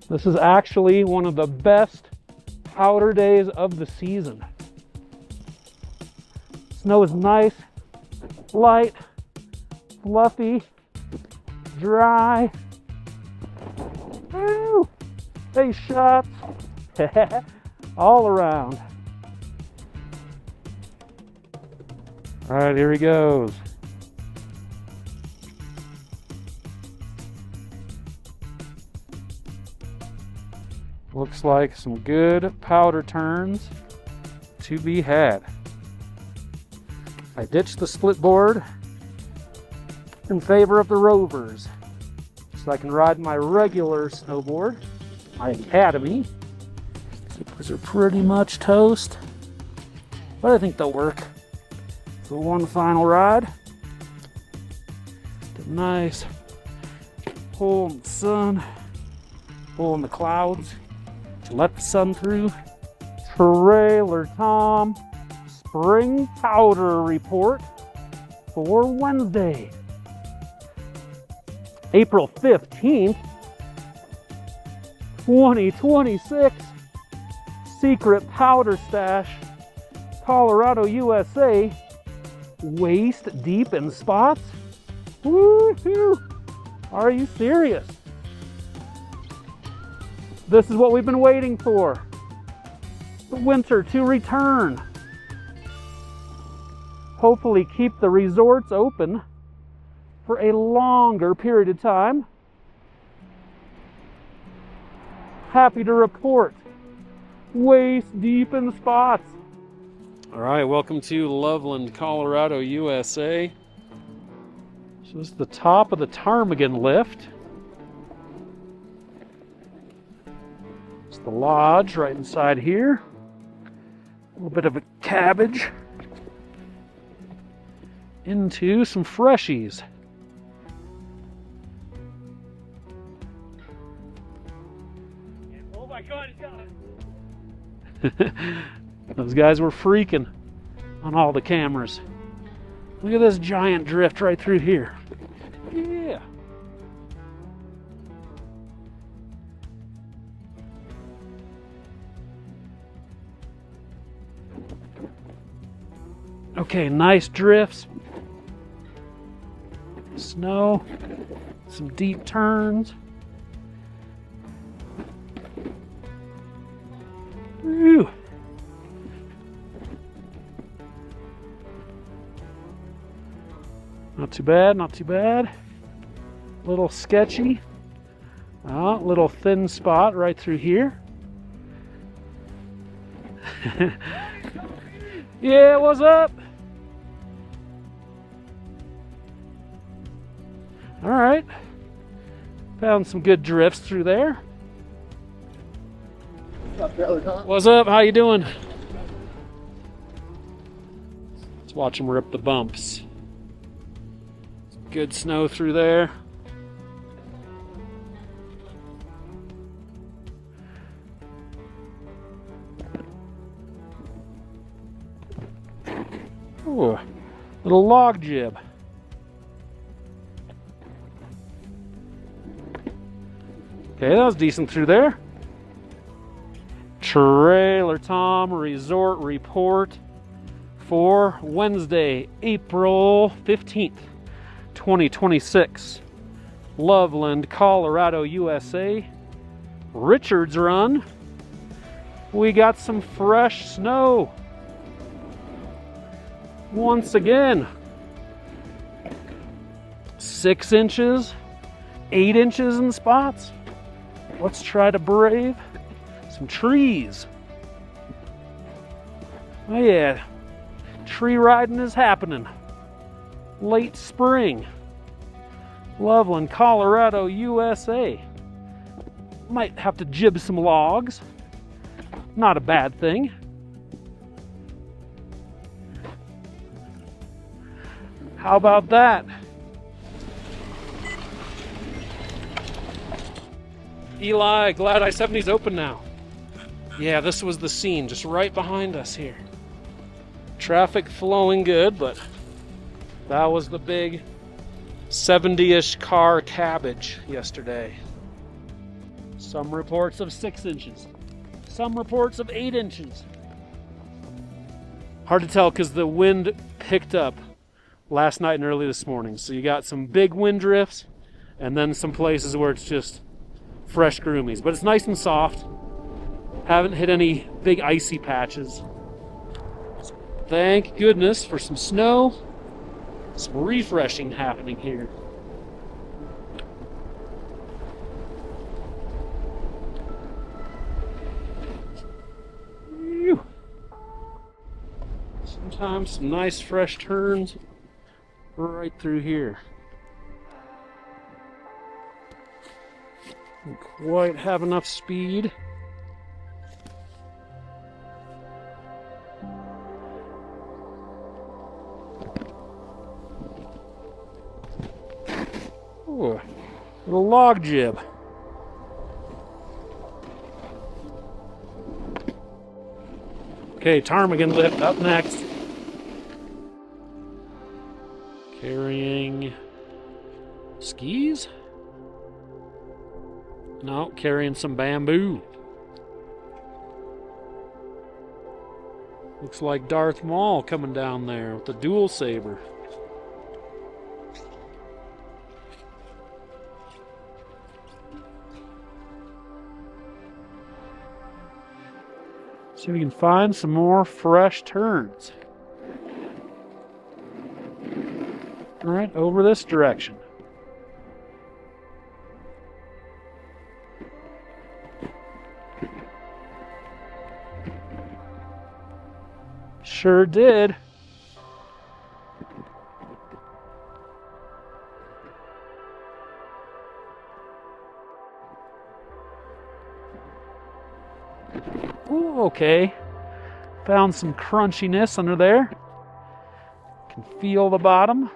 This is actually one of the best powder days of the season. Snow is nice, light, fluffy, dry. Woo! Face shots all around. All right, here he goes. Looks like some good powder turns to be had. I ditched the split board in favor of the Rovers, so I can ride my regular snowboard, my Academy. These are pretty much toast, but I think they'll work for one final ride. Get a nice hole in the sun, hole in the clouds to let the sun through. Trailer Tom Spring Powder Report for Wednesday, April 15th, 2026. Secret Powder Stash, Colorado, USA. Waist deep in spots. Woohoo! Are you serious? This is what we've been waiting for. The winter to return. Hopefully keep the resorts open for a longer period of time. Happy to report, waist deep in spots. All right, welcome to Loveland, Colorado, USA. So this is the top of the ptarmigan lift. It's the lodge right inside here. A little bit of a cabbage into some freshies. Oh my God, he's got it. Those guys were freaking on all the cameras. Look at this giant drift right through here. Yeah. Okay, nice drifts. Snow, some deep turns. Woo. Not too bad, not too bad. Little sketchy. Little thin spot right through here. Yeah, what's up? All right. Found some good drifts through there. What's up? How you doing? Let's watch them rip the bumps. Good snow through there. Ooh, little log jib. Okay, that was decent through there. Trailer Tom Resort Report for Wednesday, April 15th. 2026, Loveland, Colorado, USA. Richards Run. We got some fresh snow. Once again, 6 inches, 8 inches in spots. Let's try to brave some trees. Oh yeah, tree riding is happening. Late spring. Loveland, Colorado, USA. Might have to jib some logs. Not a bad thing. How about that? Eli, glad I-70's open now. Yeah, this was the scene, just right behind us here. Traffic flowing good, but that was the big 70-ish car cabbage yesterday. Some reports of 6 inches. Some reports of 8 inches. Hard to tell because the wind picked up last night and early this morning. So you got some big wind drifts and then some places where it's just fresh groomies. But it's nice and soft. Haven't hit any big icy patches. So thank goodness for some snow. Some refreshing happening here. Sometimes some nice fresh turns right through here. Don't quite have enough speed. Ooh, little log jib. Okay, ptarmigan lift up next. Carrying skis? No, carrying some bamboo. Looks like Darth Maul coming down there with the dual saber. See if we can find some more fresh turns. All right, over this direction. Sure did. Ooh, okay. Found some crunchiness under there. Can feel the bottom.